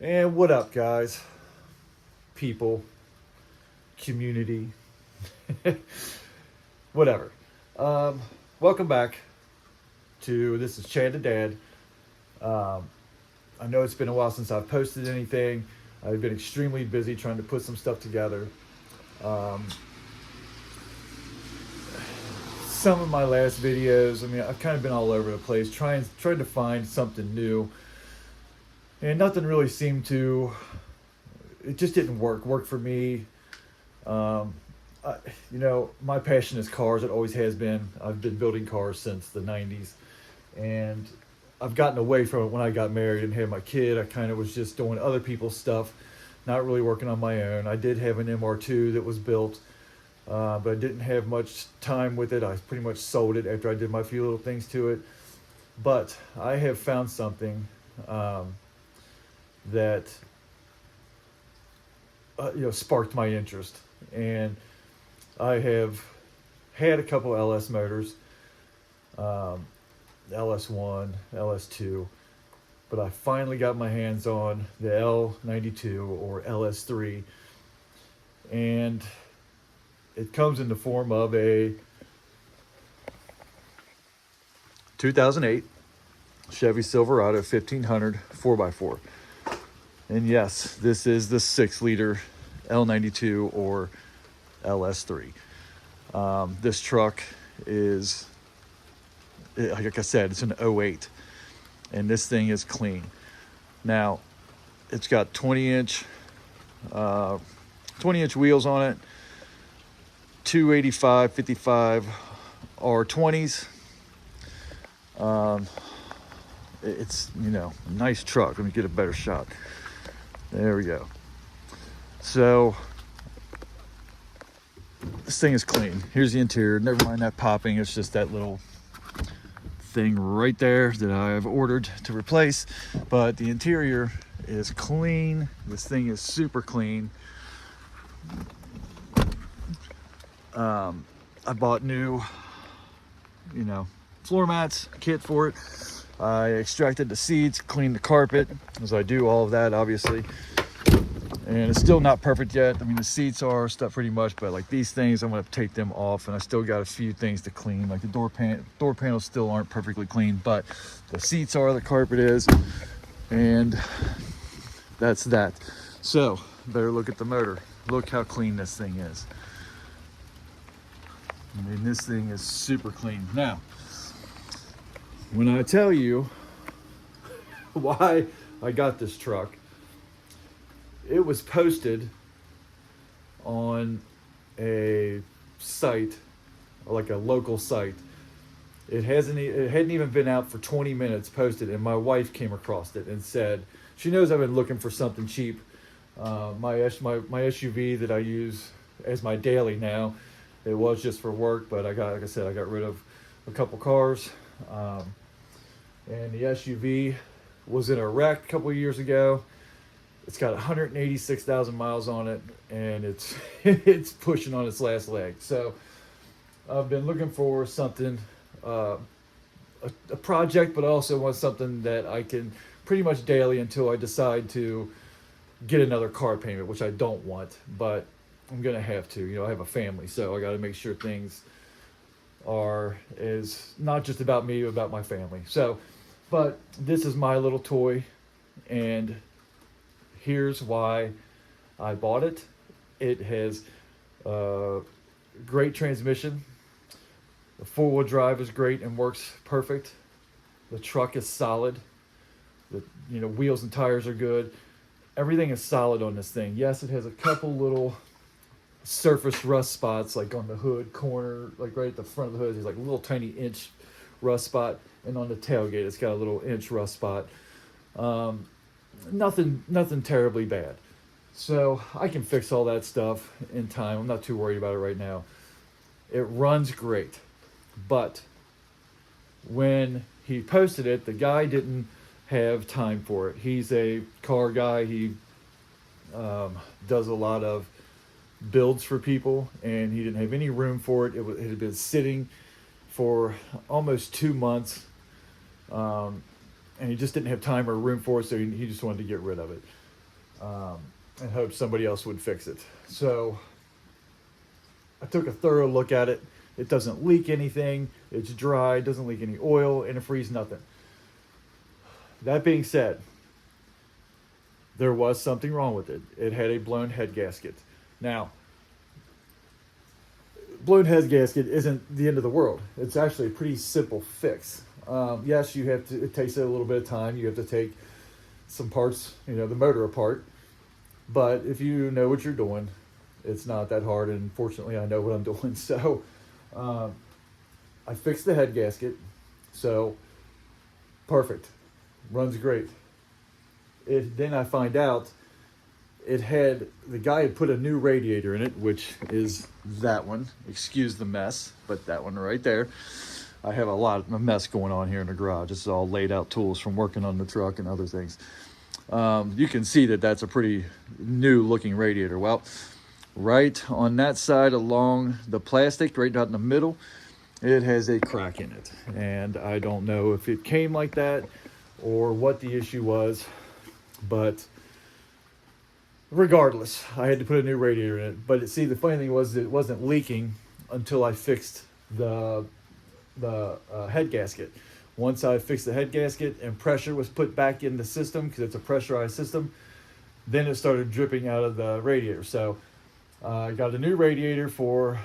And what up, guys? People, community, whatever. Um, Welcome back to This is Chad the Dad. Um, I know it's been a while since I've posted anything. I've been extremely busy trying to put some stuff together. Um, some of my last videos, I've kind of been all over the place trying to find something new, and nothing really seemed to. It just didn't work for me. Um, my passion is cars. It always has been. I've been building cars since the 90s. And I've gotten away from it when I got married and had my kid. I kind of was just doing other people's stuff, not really working on my own. I did have an MR2 that was built, but I didn't have much time with it. I pretty much sold it after I did my few little things to it. But I have found something that sparked my interest. And I have had a couple LS motors, LS1, LS2, but I finally got my hands on the L92 or LS3, and it comes in the form of a 2008 Chevy Silverado 1500 4x4. And yes, this is the 6-liter L92 or LS3. This truck is, like I said, it's an '08, and this thing is clean. Now, it's got 20-inch wheels on it, 285 55 R20s. It's a nice truck. Let me get a better shot. There we go. So this thing is clean. Here's the interior. Never mind that popping. It's just that little thing right there that I've ordered to replace. But the interior is clean. This thing is super clean. I bought new, floor mats, kit for it. I extracted the seats, cleaned the carpet, as I do all of that, obviously. And it's still not perfect yet. The seats are stuff pretty much, but like these things, I'm gonna take them off, and I still got a few things to clean. Like the door panels still aren't perfectly clean, but the seats are, the carpet is, and that's that. So, better look at the motor. Look how clean this thing is. This thing is super clean. Now, when I tell you why I got this truck, it was posted on a site, like a local site. It hadn't even been out for 20 minutes posted, and my wife came across it and said, she knows I've been looking for something cheap. My SUV that I use as my daily now, it was just for work, but I got rid of a couple cars. And the SUV was in a wreck a couple of years ago. It's got 186,000 miles on it, and it's pushing on its last leg. So I've been looking for something, a project, but I also want something that I can pretty much daily until I decide to get another car payment, which I don't want, but I'm gonna have to. I have a family, so I got to make sure things is not just about me, but about my family. So, but this is my little toy, and here's why I bought it. It has great transmission. The 4-wheel drive is great and works perfect. The truck is solid. The wheels and tires are good. Everything is solid on this thing. Yes, it has a couple little surface rust spots, like on the hood corner, like right at the front of the hood. There's like a little tiny inch rust spot, and on the tailgate, it's got a little inch rust spot. Nothing terribly bad. So I can fix all that stuff in time. I'm not too worried about it right now. It runs great. But when he posted it, the guy didn't have time for it. He's a car guy. He does a lot of builds for people, and he didn't have any room for it. It had been sitting for almost 2 months. And he just didn't have time or room for it, so he just wanted to get rid of it. and hoped somebody else would fix it. So I took a thorough look at it. It doesn't leak anything. It's dry. It doesn't leak any oil, antifreeze, nothing. That being said, there was something wrong with it. It had a blown head gasket. Now, blown head gasket isn't the end of the world. It's actually a pretty simple fix. Yes, you have to. It takes a little bit of time. You have to take some parts, the motor apart. But if you know what you're doing, it's not that hard. And fortunately, I know what I'm doing. So, I fixed the head gasket. So, perfect. Runs great. Then I find out the guy had put a new radiator in it, which is that one. Excuse the mess, but that one right there. I have a mess going on here in the garage. This is all laid out tools from working on the truck and other things. You can see that that's a pretty new looking radiator. Well, right on that side along the plastic, right down in the middle, it has a crack in it. And I don't know if it came like that or what the issue was, but regardless, I had to put a new radiator in it. But the funny thing was it wasn't leaking until I fixed the head gasket. Once I fixed the head gasket and pressure was put back in the system, because it's a pressurized system, then it started dripping out of the radiator. So I got a new radiator for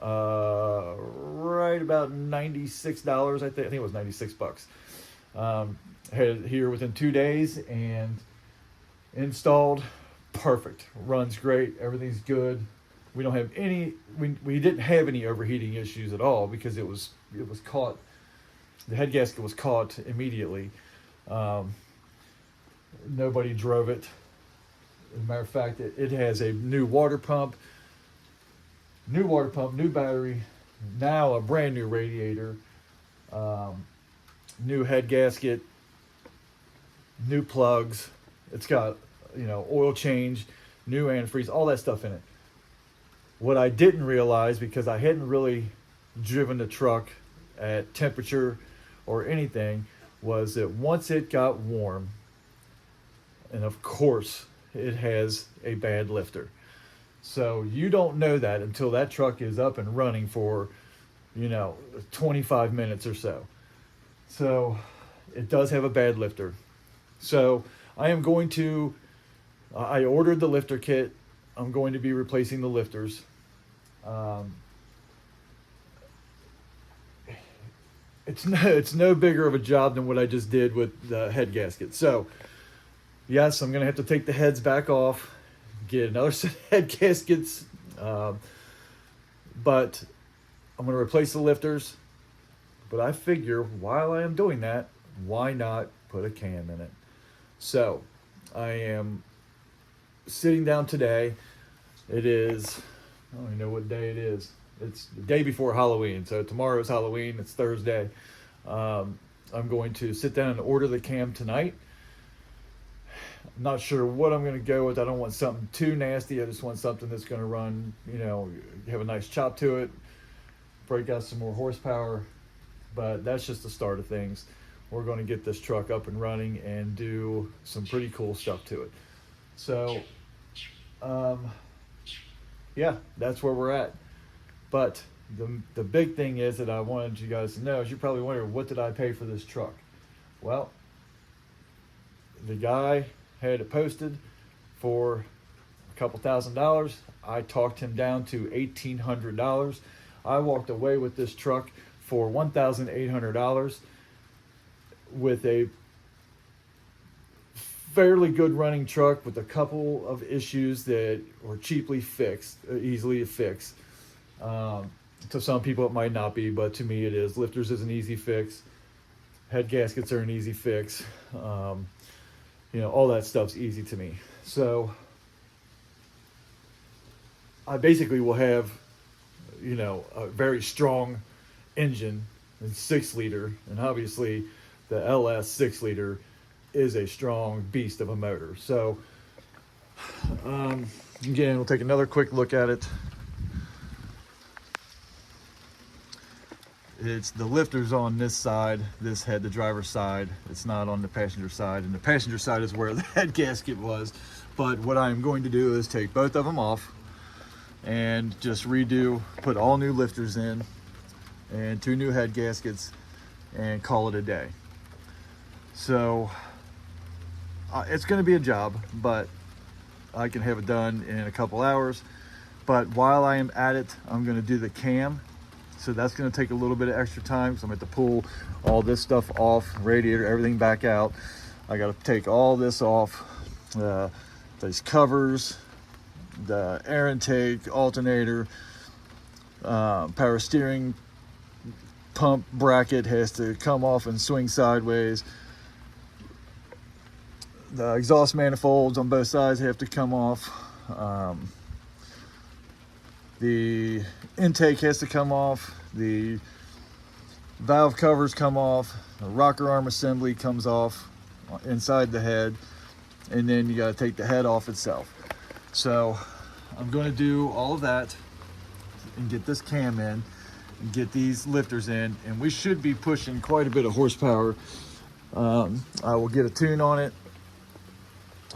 right about $96. I think it was $96. Had it here within 2 days and installed. Perfect. Runs great. Everything's good. We don't have any. We didn't have any overheating issues at all because it was caught. The head gasket was caught immediately. Nobody drove it. As a matter of fact, it has a new water pump, new battery, now a brand new radiator, new head gasket, new plugs. It's got, oil change, new antifreeze, all that stuff in it. What I didn't realize, because I hadn't really driven the truck at temperature or anything, was that once it got warm, and of course it has a bad lifter. So you don't know that until that truck is up and running for, 25 minutes or so. So it does have a bad lifter. So I ordered the lifter kit. I'm going to be replacing the lifters. It's no bigger of a job than what I just did with the head gasket. So yes, I'm going to have to take the heads back off, get another set of head gaskets. But I'm going to replace the lifters. But I figure while I am doing that, why not put a cam in it? So I am sitting down today. It is, I don't even know what day it is. It's the day before Halloween. So tomorrow is Halloween. It's Thursday. I'm going to sit down and order the cam tonight. I'm not sure what I'm going to go with. I don't want something too nasty. I just want something that's going to run, have a nice chop to it. Break out some more horsepower. But that's just the start of things. We're going to get this truck up and running and do some pretty cool stuff to it. So, yeah, that's where we're at. But the big thing is that I wanted you guys to know is you're probably wondering, what did I pay for this truck? Well, the guy had it posted for a couple $1,000s. I talked him down to $1,800. I walked away with this truck for $1,800 with a fairly good running truck with a couple of issues that were easily fixed. To some people it might not be, but to me it is. Lifters is an easy fix. Head gaskets are an easy fix. All that stuff's easy to me. So I basically will have, a very strong engine and 6-liter, and obviously the LS 6-liter is a strong beast of a motor. So again, we'll take another quick look at it. it's the lifter's on this side, this head, the driver's side. It's not on the passenger side, and the passenger side is where the head gasket was. But what I'm going to do is take both of them off and just redo, put all new lifters in and 2 new head gaskets and call it a day. So it's going to be a job, but I can have it done in a couple hours. But while I am at it, I'm going to do the cam. So that's going to take a little bit of extra time, because I'm going to have to pull all this stuff off, radiator, everything back out. I got to take all this off, these covers, the air intake, alternator, power steering pump bracket has to come off and swing sideways. The exhaust manifolds on both sides have to come off. The intake has to come off. The valve covers come off. The rocker arm assembly comes off inside the head. And then you got to take the head off itself. So I'm going to do all of that and get this cam in and get these lifters in. And we should be pushing quite a bit of horsepower. I will get a tune on it,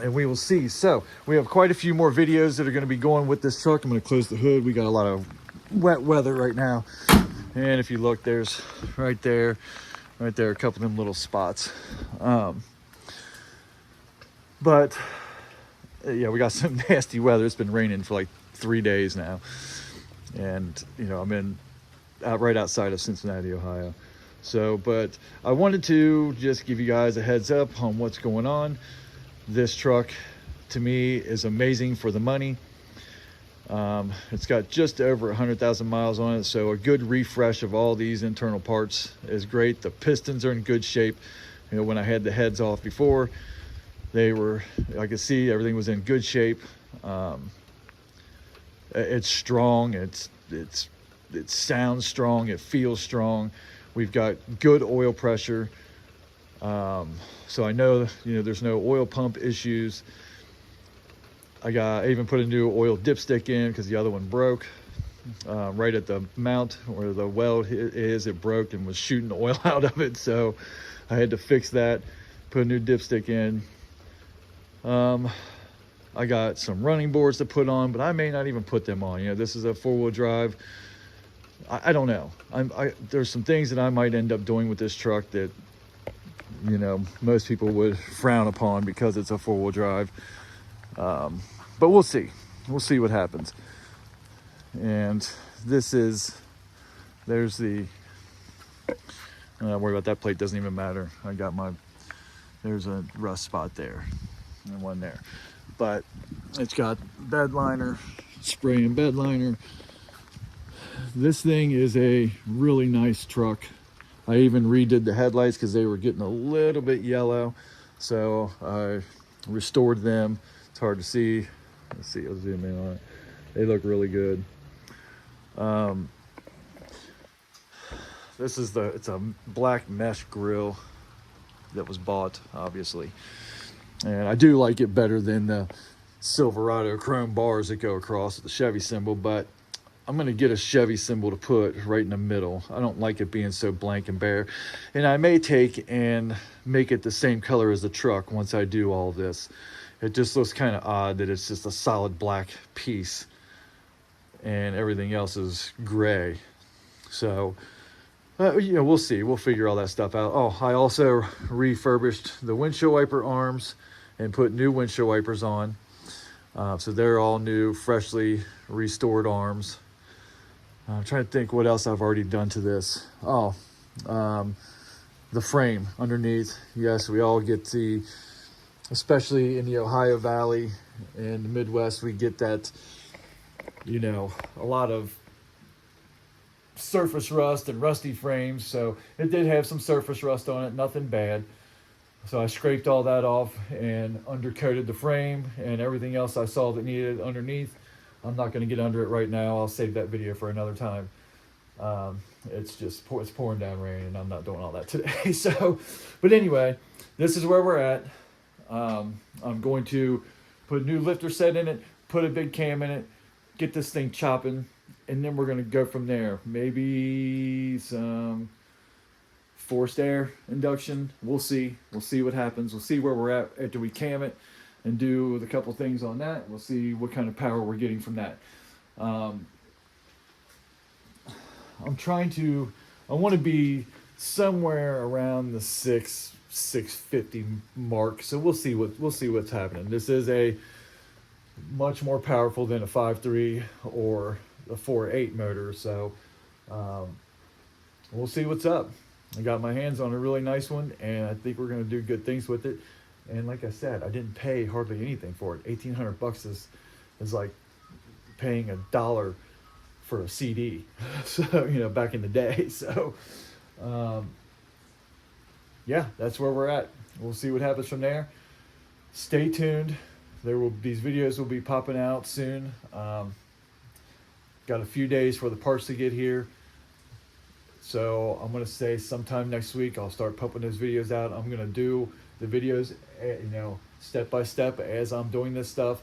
and we will see. So we have quite a few more videos that are going to be going with this truck. I'm going to close the hood. We got a lot of wet weather right now, and if you look, there's right there a couple of them little spots. But yeah, we got some nasty weather. It's been raining for like 3 days now, and you know, I'm right outside of Cincinnati, Ohio. So, but I wanted to just give you guys a heads up on what's going on. This truck, to me, is amazing for the money. It's got just over 100,000 miles on it, so a good refresh of all these internal parts is great. The pistons are in good shape. You know, when I had the heads off before, they were, I could see everything was in good shape. It's strong. It sounds strong. It feels strong. We've got good oil pressure. So I know, you know, there's no oil pump issues. I even put a new oil dipstick in because the other one broke. Right at the mount where the weld is, it broke and was shooting oil out of it. So I had to fix that, put a new dipstick in. I got some running boards to put on, but I may not even put them on. You know, this is a 4-wheel drive. I don't know. There's some things that I might end up doing with this truck that, you know, most people would frown upon because it's a 4-wheel drive. But we'll see. We'll see what happens. And there's the, don't worry about that plate, doesn't even matter. There's a rust spot there and one there. But it's got bed liner, spray and bed liner. This thing is a really nice truck. I even redid the headlights because they were getting a little bit yellow. So I restored them. It's hard to see. Let's see, I'll zoom in on it. They look really good. It's a black mesh grill that was bought, obviously. And I do like it better than the Silverado chrome bars that go across with the Chevy symbol, but I'm going to get a Chevy symbol to put right in the middle. I don't like it being so blank and bare. And I may take and make it the same color as the truck once I do all of this. It just looks kind of odd that it's just a solid black piece and everything else is gray. So, you know, we'll see. We'll figure all that stuff out. Oh, I also refurbished the windshield wiper arms and put new windshield wipers on. So they're all new, freshly restored arms. I'm trying to think what else I've already done to this. Oh, the frame underneath. Yes, we all get especially in the Ohio Valley and the Midwest, we get that, you know, a lot of surface rust and rusty frames. So it did have some surface rust on it, nothing bad. So I scraped all that off and undercoated the frame and everything else I saw that needed underneath. I'm not going to get under it right now. I'll save that video for another time. It's pouring down rain and I'm not doing all that today. So, but anyway, this is where we're at. I'm going to put a new lifter set in it, put a big cam in it, get this thing chopping, and then we're going to go from there. Maybe some forced air induction. We'll see. We'll see what happens. We'll see where we're at after we cam it and do a couple things on that. We'll see what kind of power we're getting from that. I want to be somewhere around the 650 mark. So we'll see what's happening. This is a much more powerful than a 5.3 or a 4.8 motor. So we'll see what's up. I got my hands on a really nice one, and I think we're going to do good things with it. And like I said, I didn't pay hardly anything for it. $1,800 is like paying $1 for a CD. So, back in the day. So, yeah, that's where we're at. We'll see what happens from there. Stay tuned. These videos will be popping out soon. Got a few days for the parts to get here. So I'm going to say sometime next week I'll start pumping those videos out. I'm going to do the videos, step by step as I'm doing this stuff.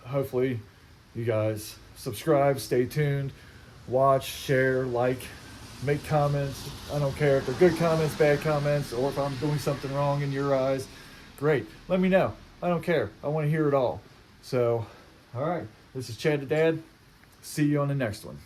Hopefully you guys subscribe, stay tuned, watch, share, like, make comments. I don't care if they're good comments, bad comments, or if I'm doing something wrong in your eyes. Great. Let me know. I don't care. I want to hear it all. So, all right. This is Chad the Dad. See you on the next one.